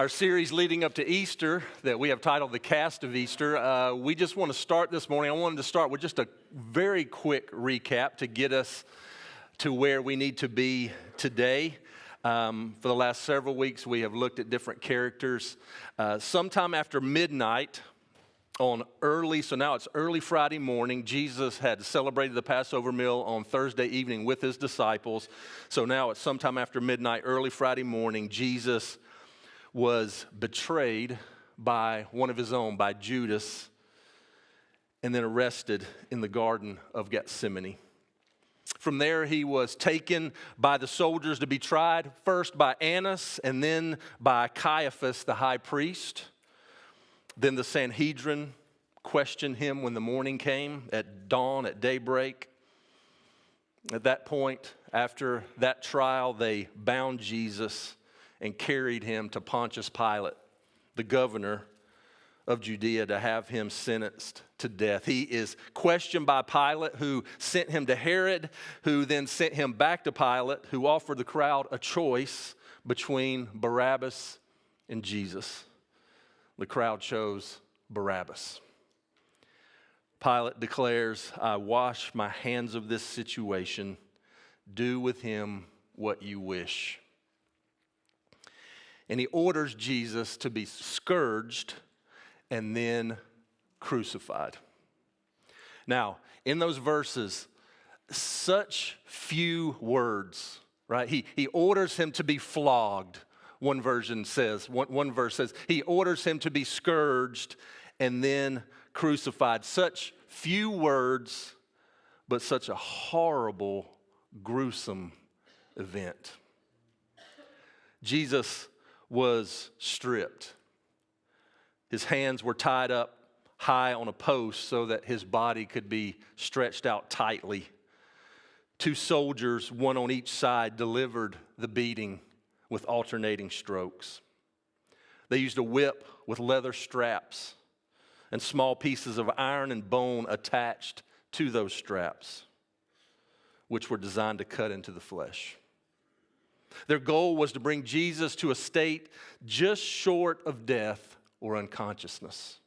Our series leading up to Easter that we have titled The Cast of Easter, we just want to start this morning. I wanted to start with just a very quick recap to get us to where we need to be today. For the last several weeks, we have looked at different characters. Sometime after midnight on so now it's early Friday morning, Jesus had celebrated the Passover meal on Thursday evening with his disciples. So now it's sometime after midnight, early Friday morning, Jesus was betrayed by one of his own, by Judas, and then arrested in the Garden of Gethsemane. From there, he was taken by the soldiers to be tried, first by Annas and then by Caiaphas, the high priest. Then the Sanhedrin questioned him when the morning came, at dawn, at daybreak. At that point, after that trial, they bound Jesus and carried him to Pontius Pilate, the governor of Judea, to have him sentenced to death. He is questioned by Pilate, who sent him to Herod, who then sent him back to Pilate, who offered the crowd a choice between Barabbas and Jesus. The crowd chose Barabbas. Pilate declares, "I wash my hands of this situation. Do with him what you wish." And he orders Jesus to be scourged and then crucified. Now, in those verses, such few words, right? He orders him to be flogged. One verse says, he orders him to be scourged and then crucified. Such few words, but such a horrible, gruesome event. Jesus was stripped. His hands were tied up high on a post so that his body could be stretched out tightly. Two soldiers, one on each side, delivered the beating with alternating strokes. They used a whip with leather straps and small pieces of iron and bone attached to those straps, which were designed to cut into the flesh. Their goal was to bring Jesus to a state just short of death or unconsciousness.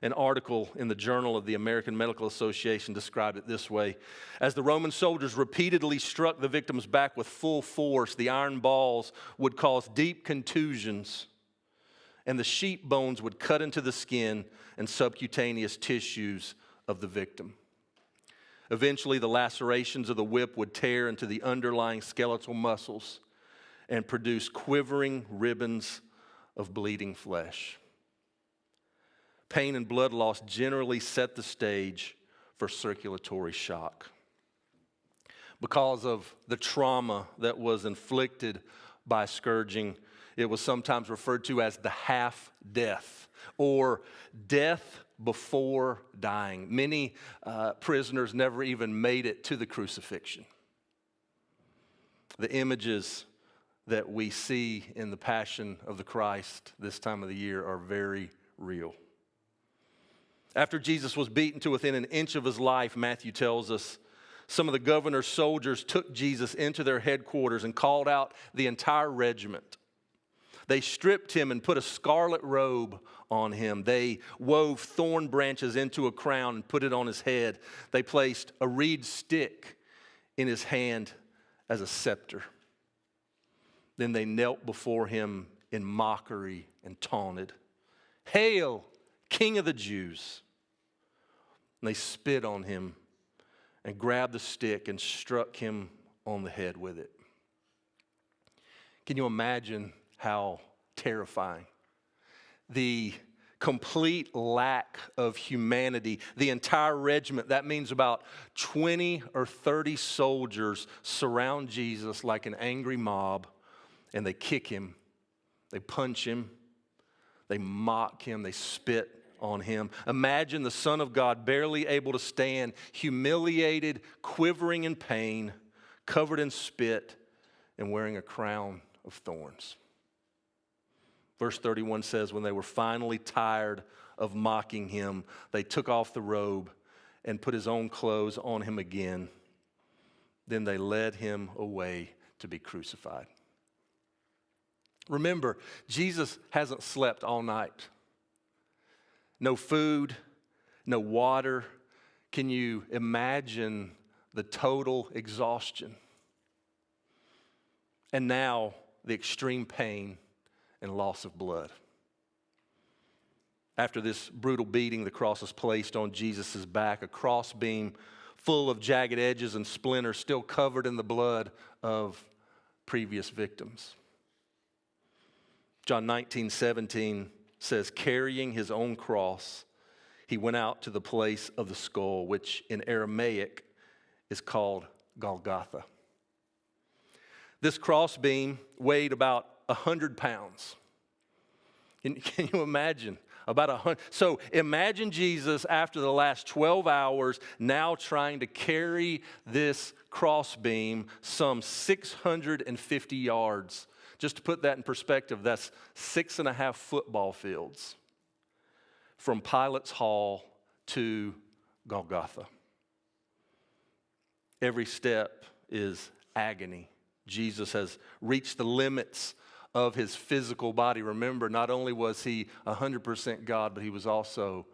An article in the Journal of the American Medical Association described it this way: as the Roman soldiers repeatedly struck the victim's back with full force, the iron balls would cause deep contusions, and the sheep bones would cut into the skin and subcutaneous tissues of the victim. Eventually, the lacerations of the whip would tear into the underlying skeletal muscles and produce quivering ribbons of bleeding flesh. Pain and blood loss generally set the stage for circulatory shock. Because of the trauma that was inflicted by scourging, it was sometimes referred to as the half-death, or death before dying. Many prisoners never even made it to the crucifixion. The images that we see in the Passion of the Christ this time of the year are very real. After Jesus was beaten to within an inch of his life, Matthew tells us, some of the governor's soldiers took Jesus into their headquarters and called out the entire regiment. They stripped him and put a scarlet robe on him. They wove thorn branches into a crown and put it on his head. They placed a reed stick in his hand as a scepter. Then they knelt before him in mockery and taunted, "Hail, King of the Jews!" And they spit on him and grabbed the stick and struck him on the head with it. Can you imagine how terrifying? The complete lack of humanity. The entire regiment, that means about 20 or 30 soldiers, surround Jesus like an angry mob, and they kick him, they punch him, they mock him, they spit on him. Imagine the Son of God barely able to stand, humiliated, quivering in pain, covered in spit, and wearing a crown of thorns. Verse 31 says, when they were finally tired of mocking him, they took off the robe and put his own clothes on him again. Then they led him away to be crucified. Remember, Jesus hasn't slept all night. No food, no water. Can you imagine the total exhaustion? And now the extreme pain and loss of blood. After this brutal beating, the cross is placed on Jesus' back, a crossbeam full of jagged edges and splinters, still covered in the blood of previous victims. John 19:17 says, carrying his own cross, he went out to the place of the skull, which in Aramaic is called Golgotha. This crossbeam weighed about 100 pounds. Can you imagine? About 100. So imagine Jesus after the last 12 hours now trying to carry this crossbeam some 650 yards. Just to put that in perspective, that's 6.5 football fields from Pilate's Hall to Golgotha. Every step is agony. Jesus has reached the limits of his physical body. Remember, not only was he 100% God, but he was also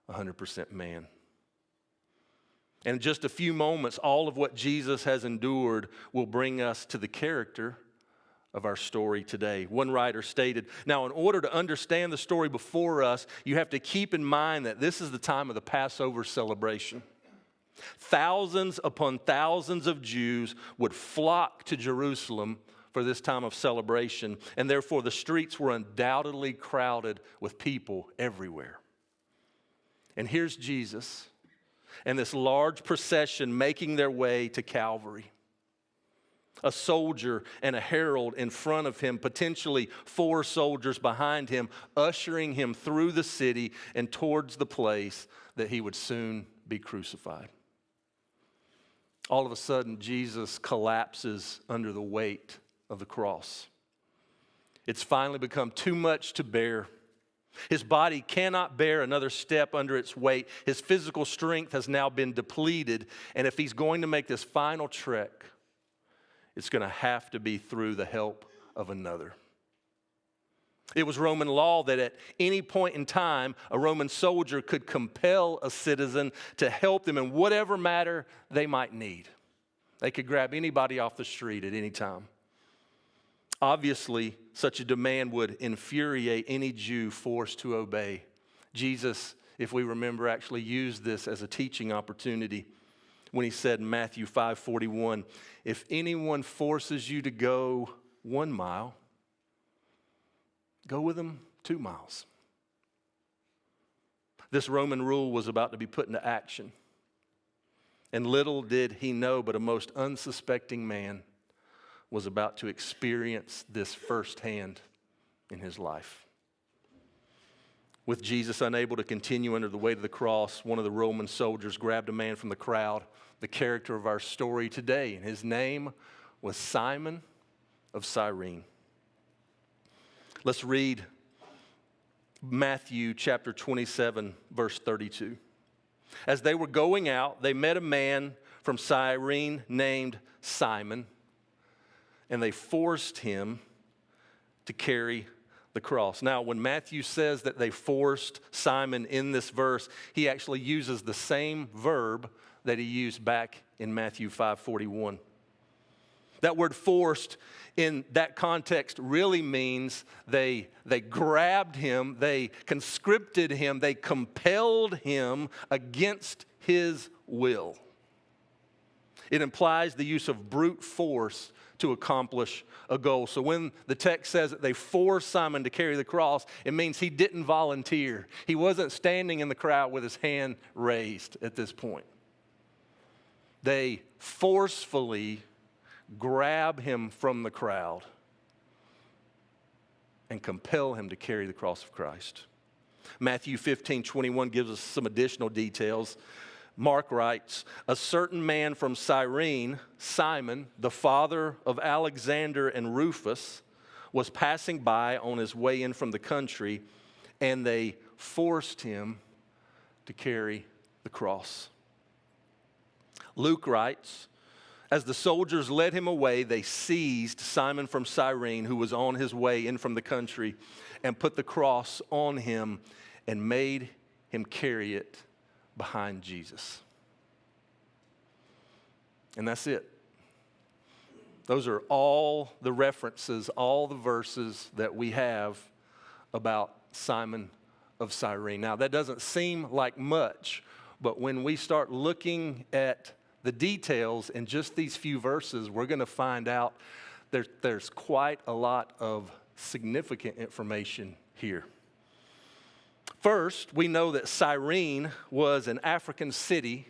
100% man. And in just a few moments, all of what Jesus has endured will bring us to the character of our story today. One writer stated, now in order to understand the story before us, you have to keep in mind that this is the time of the Passover celebration. Thousands upon thousands of Jews would flock to Jerusalem for this time of celebration, and therefore the streets were undoubtedly crowded with people everywhere. And here's Jesus and this large procession making their way to Calvary. A soldier and a herald in front of him, potentially 4 soldiers behind him, ushering him through the city and towards the place that he would soon be crucified. All of a sudden, Jesus collapses under the weight of the cross. It's finally become too much to bear. His body cannot bear another step under its weight. His physical strength has now been depleted, and if he's going to make this final trek, it's going to have to be through the help of another. It was Roman law that at any point in time, a Roman soldier could compel a citizen to help them in whatever matter they might need. They could grab anybody off the street at any time. Obviously, such a demand would infuriate any Jew forced to obey. Jesus, if we remember, actually used this as a teaching opportunity when he said in Matthew 5:41, if anyone forces you to go 1 mile, go with them 2 miles. This Roman rule was about to be put into action. And little did he know, but a most unsuspecting man was about to experience this firsthand in his life. With Jesus unable to continue under the weight of the cross, one of the Roman soldiers grabbed a man from the crowd, the character of our story today, and his name was Simon of Cyrene. Let's read Matthew chapter 27, verse 32. As they were going out, they met a man from Cyrene named Simon, and they forced him to carry the cross. Now, when Matthew says that they forced Simon in this verse, he actually uses the same verb that he used back in Matthew 5:41. That word forced in that context really means they grabbed him, they conscripted him, they compelled him against his will. It implies the use of brute force to accomplish a goal. So when the text says that they forced Simon to carry the cross, it means he didn't volunteer. He wasn't standing in the crowd with his hand raised at this point. They forcefully grab him from the crowd and compel him to carry the cross of Christ. Matthew 15:21 gives us some additional details. Mark writes, a certain man from Cyrene, Simon, the father of Alexander and Rufus, was passing by on his way in from the country, and they forced him to carry the cross. Luke writes, As the soldiers led him away, they seized Simon from Cyrene, who was on his way in from the country, and put the cross on him and made him carry it behind Jesus. And that's it. Those are all the references, all the verses that we have about Simon of Cyrene. Now, that doesn't seem like much, but when we start looking at the details in just these few verses, we're going to find out there's quite a lot of significant information here. First, we know that Cyrene was an African city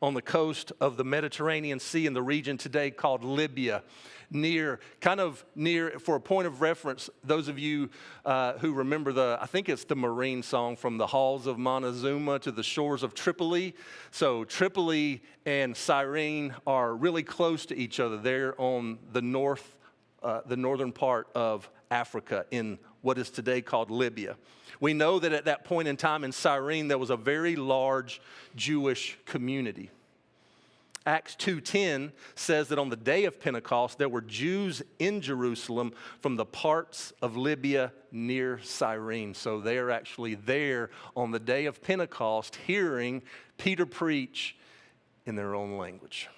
on the coast of the Mediterranean Sea in the region today called Libya, kind of near, for a point of reference, those of you who remember I think it's the Marine song, From the Halls of Montezuma to the Shores of Tripoli. So Tripoli and Cyrene are really close to each other. They're on the northern part of Africa in what is today called Libya. We know that at that point in time in Cyrene, there was a very large Jewish community. Acts 2:10 says that on the day of Pentecost, there were Jews in Jerusalem from the parts of Libya near Cyrene. So they are actually there on the day of Pentecost hearing Peter preach in their own language.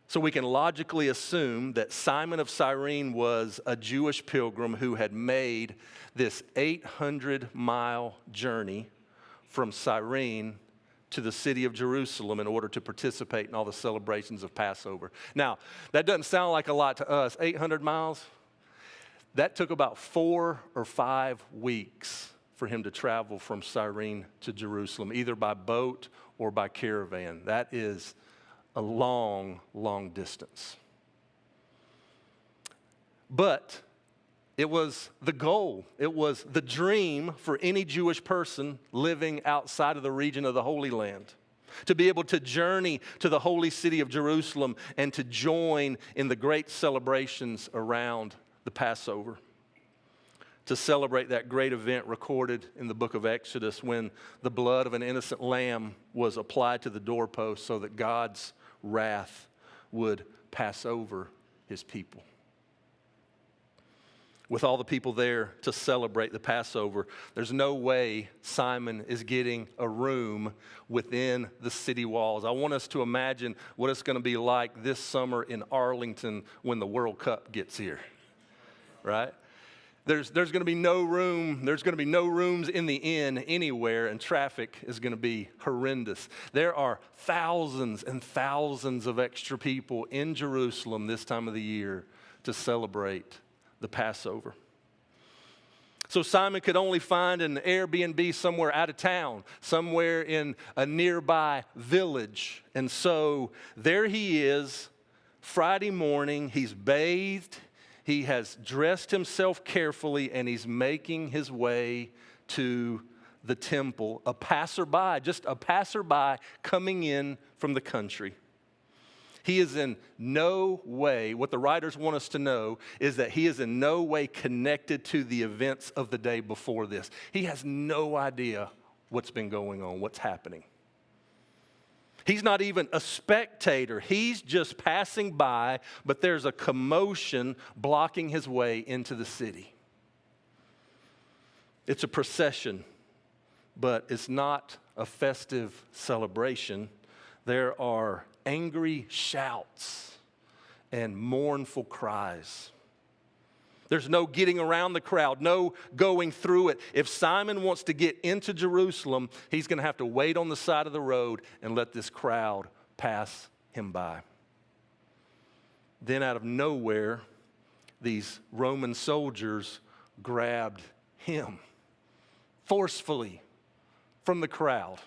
So we can logically assume that Simon of Cyrene was a Jewish pilgrim who had made this 800-mile journey from Cyrene to the city of Jerusalem in order to participate in all the celebrations of Passover. Now, that doesn't sound like a lot to us. 800 miles? That took about 4 or 5 weeks for him to travel from Cyrene to Jerusalem, either by boat or by caravan. That is a long, long distance. But it was the goal. It was the dream for any Jewish person living outside of the region of the Holy Land to be able to journey to the holy city of Jerusalem and to join in the great celebrations around the Passover, to celebrate that great event recorded in the book of Exodus when the blood of an innocent lamb was applied to the doorpost so that God's wrath would pass over his people. With all the people there to celebrate the Passover, there's no way Simon is getting a room within the city walls. I want us to imagine what it's going to be like this summer in Arlington when the World Cup gets here, right? There's going to be no room. There's going to be no rooms in the inn anywhere, and traffic is going to be horrendous. There are thousands and thousands of extra people in Jerusalem this time of the year to celebrate the Passover. So Simon could only find an Airbnb somewhere out of town, somewhere in a nearby village. And so there he is, Friday morning, he's bathed, he has dressed himself carefully, and he's making his way to the temple. Just a passerby coming in from the country. He is in no way, what the writers want us to know is that he is in no way connected to the events of the day before this. He has no idea what's been going on, what's happening. He's not even a spectator. He's just passing by, but there's a commotion blocking his way into the city. It's a procession, but it's not a festive celebration. There are angry shouts and mournful cries. There's no getting around the crowd, no going through it. If Simon wants to get into Jerusalem, he's going to have to wait on the side of the road and let this crowd pass him by. Then out of nowhere, these Roman soldiers grabbed him forcefully from the crowd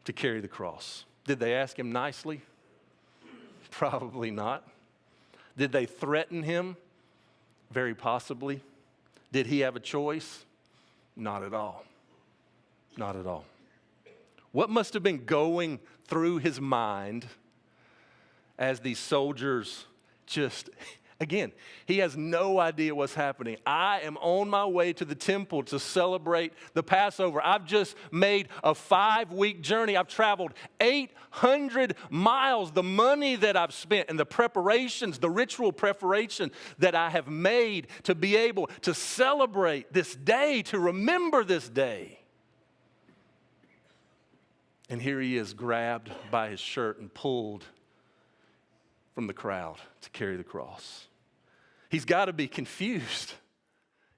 to carry the cross. Did they ask him nicely? Probably not. Did they threaten him? Very possibly. Did he have a choice? Not at all. Not at all. What must have been going through his mind as these soldiers just Again, he has no idea what's happening. I am on my way to the temple to celebrate the Passover. I've just made a 5-week journey. I've traveled 800 miles. The money that I've spent and the preparations, the ritual preparation that I have made to be able to celebrate this day, to remember this day. And here he is, grabbed by his shirt and pulled from the crowd to carry the cross. He's got to be confused.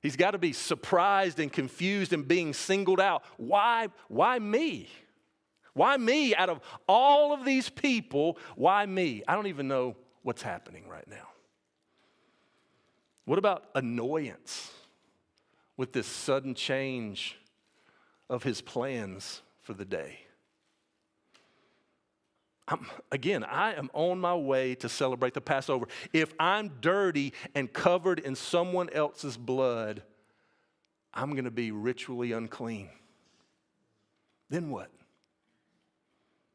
He's got to be surprised and confused and being singled out. Why me? Why me? Out of all of these people, why me? I don't even know what's happening right now. What about annoyance with this sudden change of his plans for the day? I am on my way to celebrate the Passover. If I'm dirty and covered in someone else's blood, I'm going to be ritually unclean. Then what?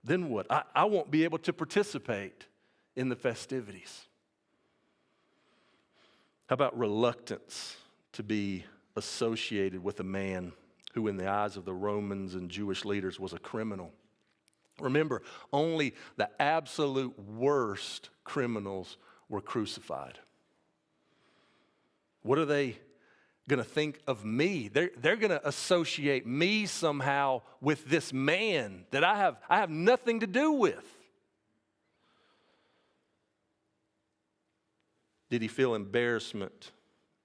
Then what? I won't be able to participate in the festivities. How about reluctance to be associated with a man who, in the eyes of the Romans and Jewish leaders, was a criminal? Remember, only the absolute worst criminals were crucified. What are they going to think of me? They're going to associate me somehow with this man that I have nothing to do with. Did he feel embarrassment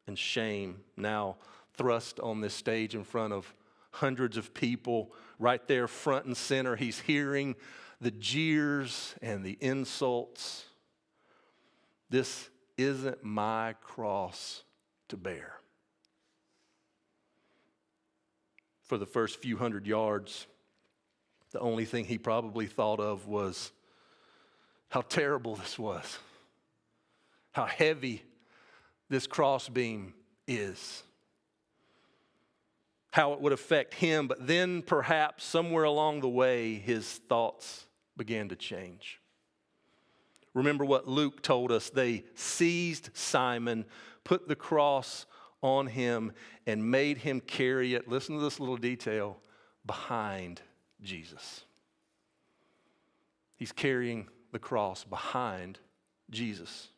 and shame now thrust on this stage in front of hundreds of people right there front and center? He's hearing the jeers and the insults. This isn't my cross to bear. For the first few hundred yards, the only thing he probably thought of was how terrible this was, how heavy this crossbeam is, how it would affect him. But then perhaps somewhere along the way, his thoughts began to change. Remember what Luke told us. They seized Simon, put the cross on him, and made him carry it, listen to this little detail, behind Jesus. He's carrying the cross behind Jesus.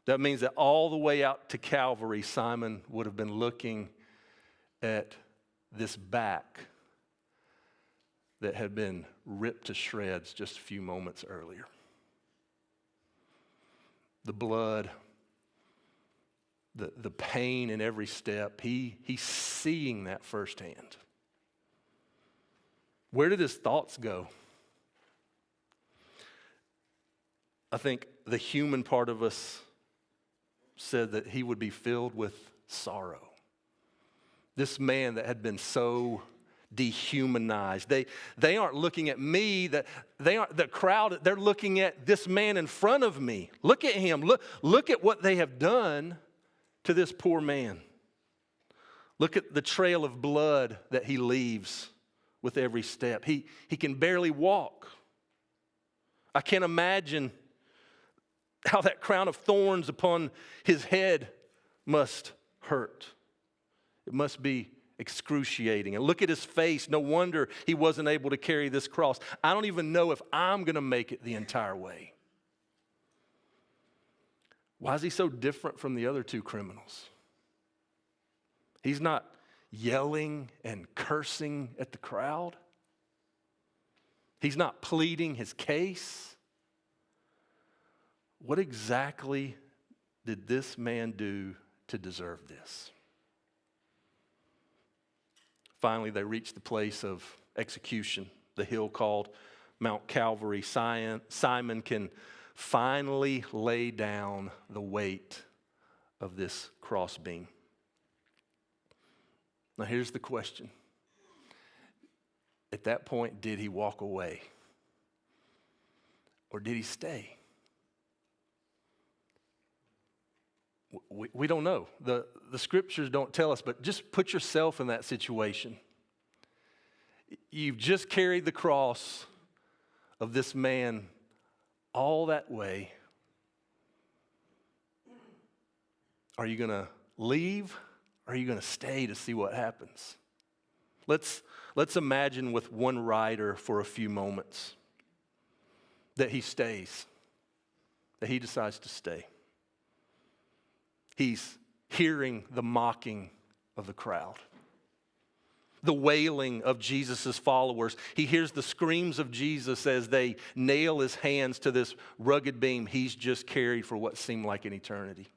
That means that all the way out to Calvary, Simon would have been looking at this back that had been ripped to shreds just a few moments earlier. The blood, the pain in every step, he's seeing that firsthand. Where did his thoughts go? I think the human part of us said that he would be filled with sorrow. This man that had been so dehumanized. They aren't looking at me, they aren't the crowd, they're looking at this man in front of me. Look at him. Look at what they have done to this poor man. Look at the trail of blood that he leaves with every step. He can barely walk. I can't imagine how that crown of thorns upon his head must hurt. It must be excruciating. And look at his face. No wonder he wasn't able to carry this cross. I don't even know if I'm going to make it the entire way. Why is he so different from the other two criminals? He's not yelling and cursing at the crowd. He's not pleading his case. What exactly did this man do to deserve this? Finally, they reached the place of execution, the hill called Mount Calvary. Simon can finally lay down the weight of this crossbeam. Now, here's the question. At that point, did he walk away? Or did he stay? We don't know. The scriptures don't tell us, but just put yourself in that situation. You've just carried the cross of this man all that way. Are you going to leave or are you going to stay to see what happens? Let's imagine with one writer for a few moments that he stays, that he decides to stay. He's hearing the mocking of the crowd, the wailing of Jesus' followers. He hears the screams of Jesus as they nail his hands to this rugged beam he's just carried for what seemed like an eternity.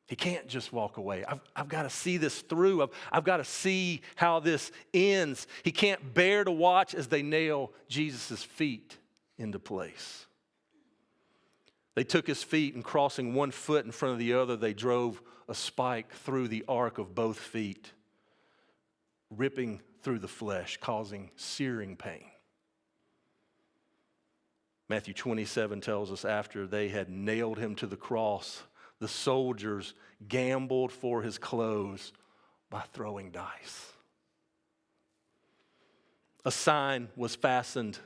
He can't just walk away. I've got to see this through. I've got to see how this ends. He can't bear to watch as they nail Jesus' feet into place. They took his feet and crossing one foot in front of the other, they drove a spike through the arc of both feet, ripping through the flesh, causing searing pain. Matthew 27 tells us after they had nailed him to the cross, the soldiers gambled for his clothes by throwing dice. A sign was fastened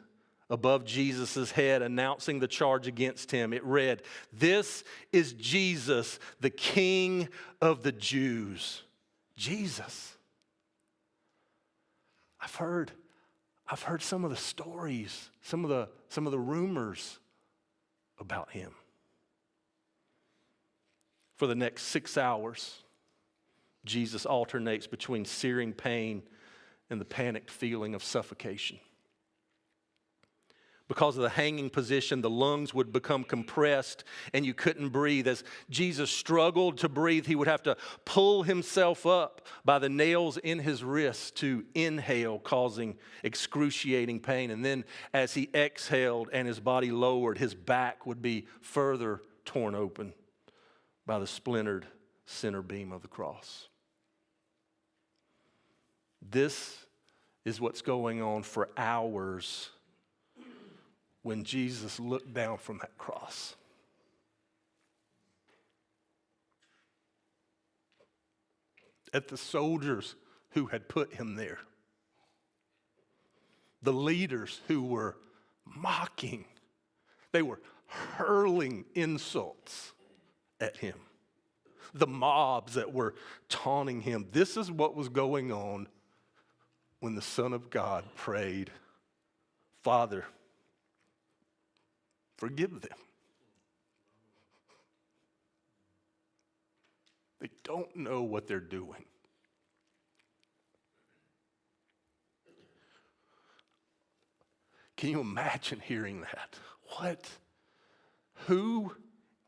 above Jesus' head announcing the charge against him. It read, "This is Jesus, the King of the Jews." Jesus. I've heard some of the stories, some of the rumors about him. For the next 6 hours, Jesus alternates between searing pain and the panicked feeling of suffocation. Because of the hanging position, the lungs would become compressed and you couldn't breathe. As Jesus struggled to breathe, he would have to pull himself up by the nails in his wrists to inhale, causing excruciating pain. And then as he exhaled and his body lowered, his back would be further torn open by the splintered center beam of the cross. This is what's going on for hours when Jesus looked down from that cross. At the soldiers who had put him there. The leaders who were mocking. They were hurling insults at him. The mobs that were taunting him. This is what was going on when the Son of God prayed, "Father, forgive them. They don't know what they're doing." Can you imagine hearing that? What? Who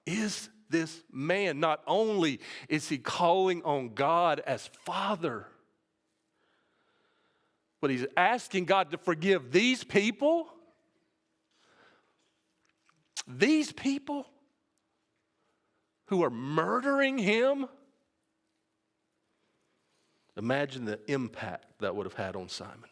is this man? Not only is he calling on God as Father, but he's asking God to forgive these people. These people who are murdering him. Imagine the impact that would have had on Simon.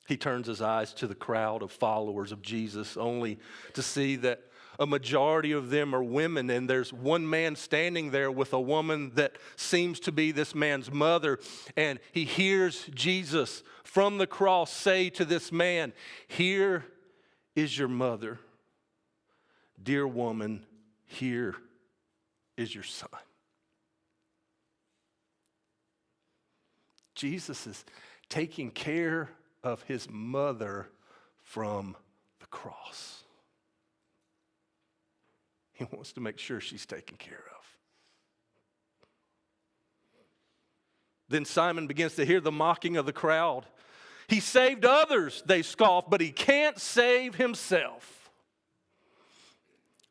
He turns his eyes to the crowd of followers of Jesus only to see that a majority of them are women, and there's one man standing there with a woman that seems to be this man's mother, and he hears Jesus from the cross say to this man, "Here is your mother. Dear woman, here is your son." Jesus is taking care of his mother from the cross. He wants to make sure she's taken care of. Then Simon begins to hear the mocking of the crowd. He saved others, they scoff, but he can't save himself.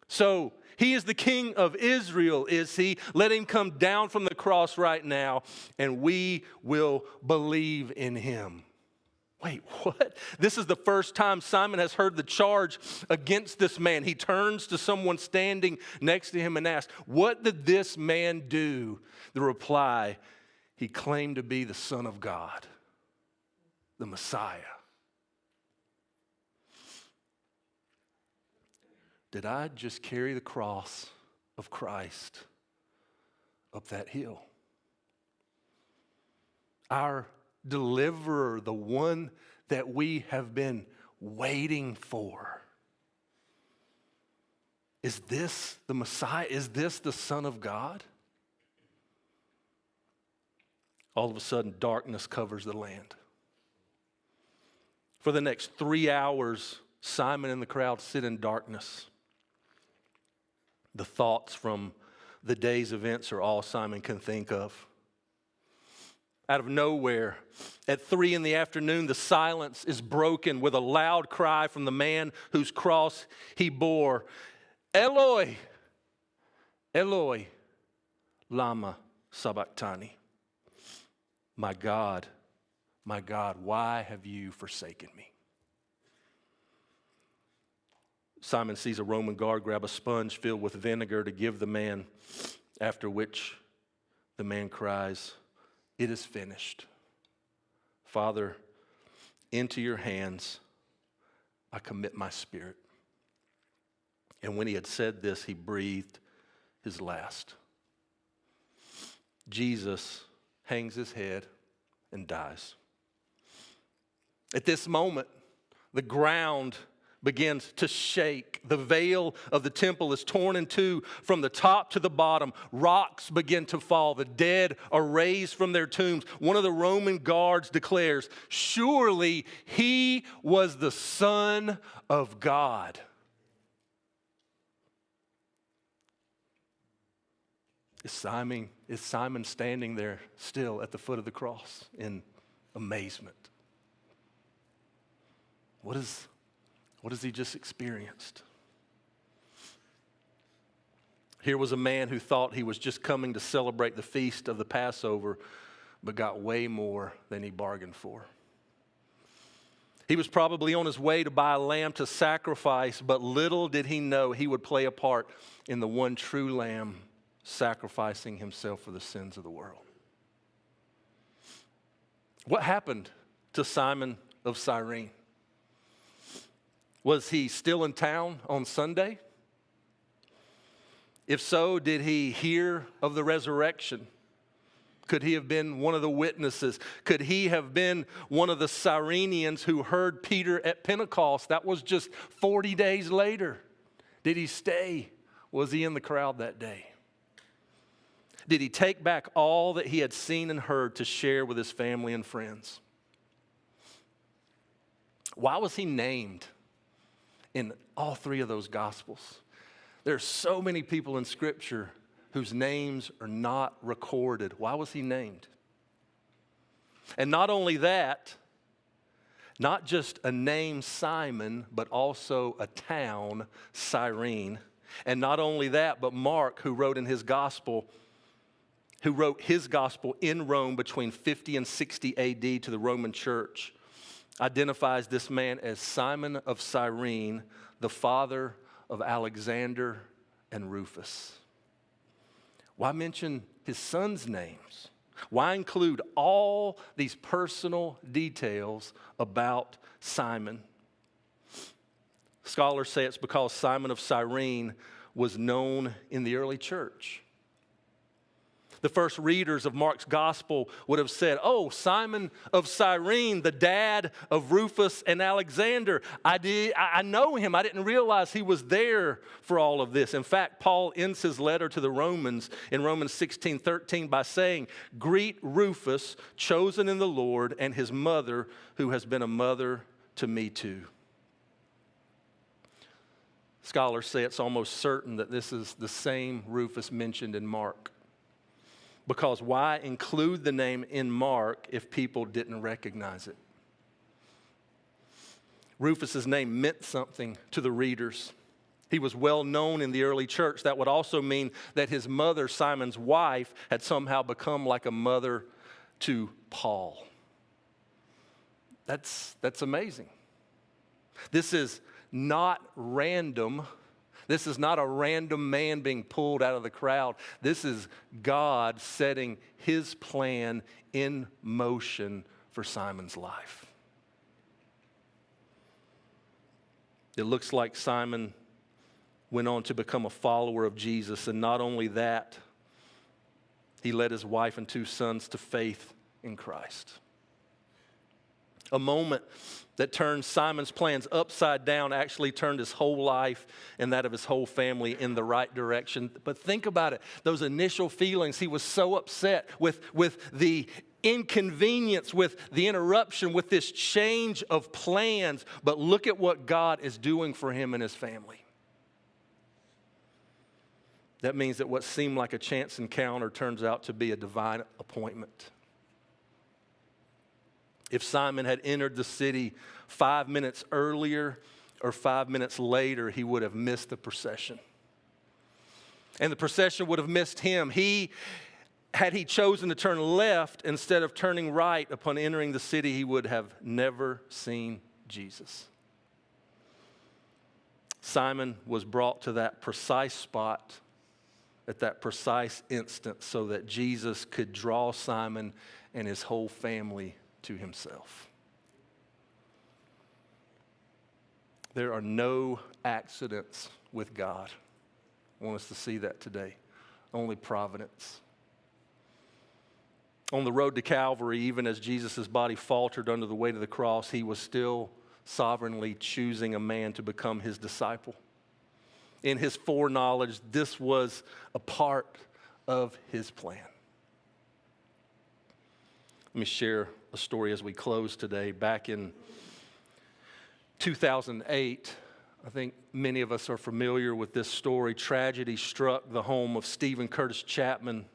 So he is the King of Israel, is he? Let him come down from the cross right now, and we will believe in him. Wait, what? This is the first time Simon has heard the charge against this man. He turns to someone standing next to him and asks, "What did this man do?" The reply, "He claimed to be the Son of God, the Messiah." Did I just carry the cross of Christ up that hill? Our deliverer, the one that we have been waiting for. Is this the Messiah? Is this the Son of God? All of a sudden, darkness covers the land. For the next 3 hours, Simon and the crowd sit in darkness. The thoughts from the day's events are all Simon can think of. Out of nowhere, at 3 p.m, the silence is broken with a loud cry from the man whose cross he bore. Eloi, Eloi, lama sabachthani. My God, why have you forsaken me? Simon sees a Roman guard grab a sponge filled with vinegar to give the man, after which the man cries, "It is finished. Father, into your hands I commit my spirit." And when he had said this, he breathed his last. Jesus hangs his head and dies. At this moment, the ground begins to shake. The veil of the temple is torn in two from the top to the bottom. Rocks begin to fall. The dead are raised from their tombs. One of the Roman guards declares, "Surely he was the Son of God." Is Simon standing there still at the foot of the cross in amazement? What has he just experienced? Here was a man who thought he was just coming to celebrate the feast of the Passover, but got way more than he bargained for. He was probably on his way to buy a lamb to sacrifice, but little did he know he would play a part in the one true lamb sacrificing himself for the sins of the world. What happened to Simon of Cyrene? Was he still in town on Sunday? If so, did he hear of the resurrection? Could he have been one of the witnesses? Could he have been one of the Cyrenians who heard Peter at Pentecost? That was just 40 days later. Did he stay? Was he in the crowd that day? Did he take back all that he had seen and heard to share with his family and friends? Why was he named in all three of those Gospels? There are so many people in Scripture whose names are not recorded. Why was he named? And not only that, not just a name Simon, but also a town, Cyrene. And not only that, but Mark, who wrote his gospel in Rome between 50 and 60 AD to the Roman church, identifies this man as Simon of Cyrene, the father of Alexander and Rufus. Why mention his sons' names? Why include all these personal details about Simon? Scholars say it's because Simon of Cyrene was known in the early church. The first readers of Mark's gospel would have said, "Oh, Simon of Cyrene, the dad of Rufus and Alexander. I know him. I didn't realize he was there for all of this." In fact, Paul ends his letter to the Romans in Romans 16:13 by saying, "Greet Rufus, chosen in the Lord, and his mother, who has been a mother to me too." Scholars say it's almost certain that this is the same Rufus mentioned in Mark. Because why include the name in Mark if people didn't recognize it? Rufus's name meant something to the readers. He was well known in the early church. That would also mean that his mother, Simon's wife, had somehow become like a mother to Paul. That's amazing. This is not random. This is not a random man being pulled out of the crowd. This is God setting his plan in motion for Simon's life. It looks like Simon went on to become a follower of Jesus, and not only that, he led his wife and two sons to faith in Christ. A moment that turned Simon's plans upside down, actually turned his whole life and that of his whole family in the right direction. But think about it, those initial feelings, he was so upset with the inconvenience, with the interruption, with this change of plans. But look at what God is doing for him and his family. That means that what seemed like a chance encounter turns out to be a divine appointment. If Simon had entered the city 5 minutes earlier or 5 minutes later, he would have missed the procession. And the procession would have missed him. Had he chosen to turn left instead of turning right upon entering the city, he would have never seen Jesus. Simon was brought to that precise spot at that precise instant so that Jesus could draw Simon and his whole family to himself. There are no accidents with God. I want us to see that today. Only providence. On the road to Calvary, even as Jesus' body faltered under the weight of the cross, he was still sovereignly choosing a man to become his disciple. In his foreknowledge, this was a part of his plan. Let me share a story as we close today. Back in 2008, I think many of us are familiar with this story. Tragedy struck the home of Stephen Curtis Chapman,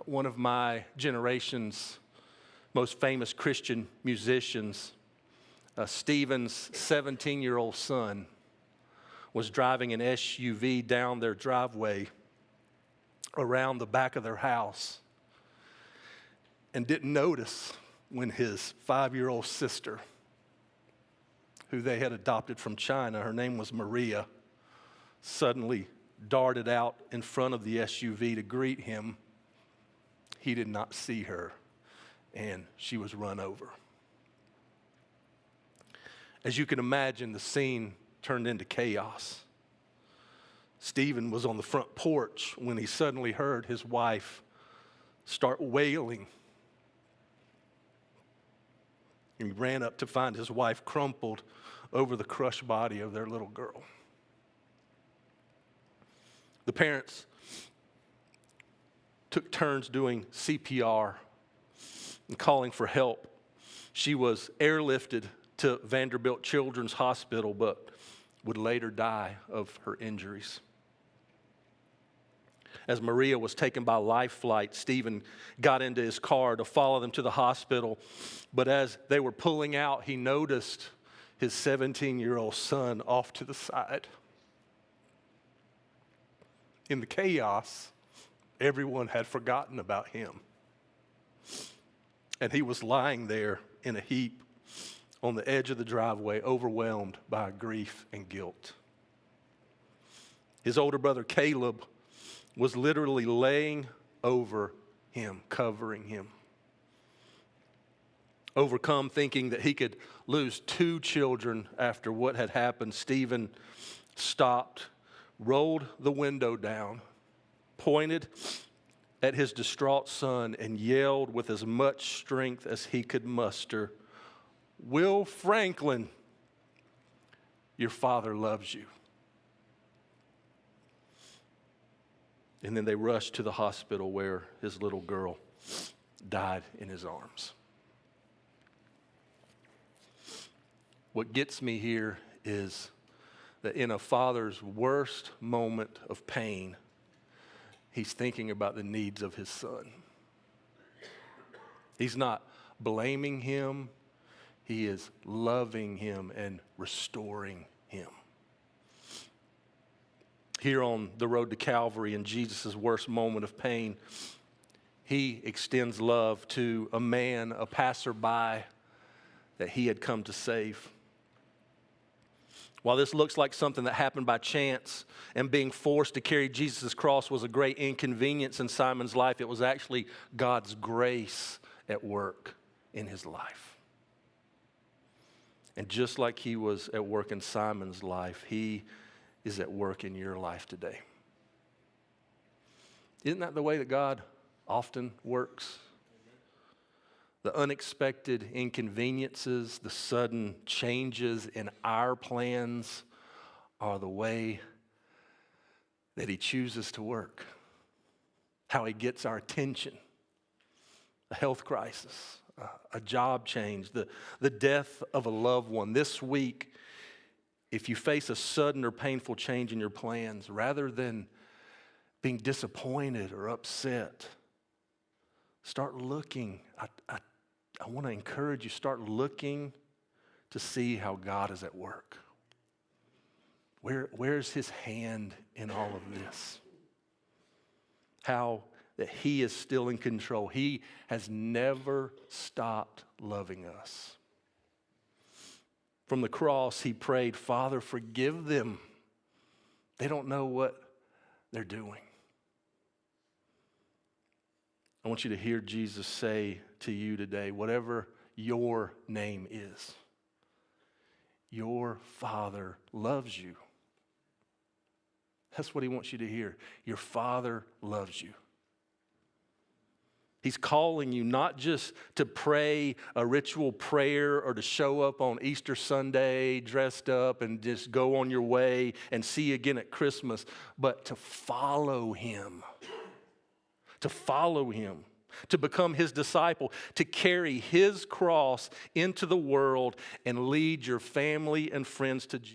one of my generation's most famous Christian musicians. Stephen's 17-year-old son was driving an SUV down their driveway around the back of their house and didn't notice when his 5-year-old sister, who they had adopted from China, her name was Maria, suddenly darted out in front of the SUV to greet him. He did not see her, and she was run over. As you can imagine, the scene turned into chaos. Stephen was on the front porch when he suddenly heard his wife start wailing. And he ran up to find his wife crumpled over the crushed body of their little girl. The parents took turns doing CPR and calling for help. She was airlifted to Vanderbilt Children's Hospital, but would later die of her injuries. As Maria was taken by life flight, Stephen got into his car to follow them to the hospital. But as they were pulling out, he noticed his 17-year-old son off to the side. In the chaos, everyone had forgotten about him. And he was lying there in a heap on the edge of the driveway, overwhelmed by grief and guilt. His older brother Caleb was literally laying over him, covering him. Overcome, thinking that he could lose 2 children after what had happened, Stephen stopped, rolled the window down, pointed at his distraught son, and yelled with as much strength as he could muster, "Will Franklin, your father loves you." And then they rushed to the hospital where his little girl died in his arms. What gets me here is that in a father's worst moment of pain, he's thinking about the needs of his son. He's not blaming him. He is loving him and restoring him. Here on the road to Calvary, in Jesus' worst moment of pain, he extends love to a man, a passerby that he had come to save. While this looks like something that happened by chance, and being forced to carry Jesus' cross was a great inconvenience in Simon's life, it was actually God's grace at work in his life. And just like he was at work in Simon's life, he is at work in your life today. Isn't that the way that God often works? The unexpected inconveniences, the sudden changes in our plans are the way that he chooses to work. How he gets our attention. A health crisis, a job change, the death of a loved one. This week, if you face a sudden or painful change in your plans, rather than being disappointed or upset, start looking. I want to encourage you, start looking to see how God is at work. Where's his hand in all of this? How that he is still in control. He has never stopped loving us. From the cross, he prayed, Father, forgive them. They don't know what they're doing. I want you to hear Jesus say to you today, whatever your name is, your Father loves you. That's what he wants you to hear. Your Father loves you. He's calling you not just to pray a ritual prayer or to show up on Easter Sunday dressed up and just go on your way and see you again at Christmas, but to follow him. To follow him. To become his disciple. To carry his cross into the world and lead your family and friends to Jesus.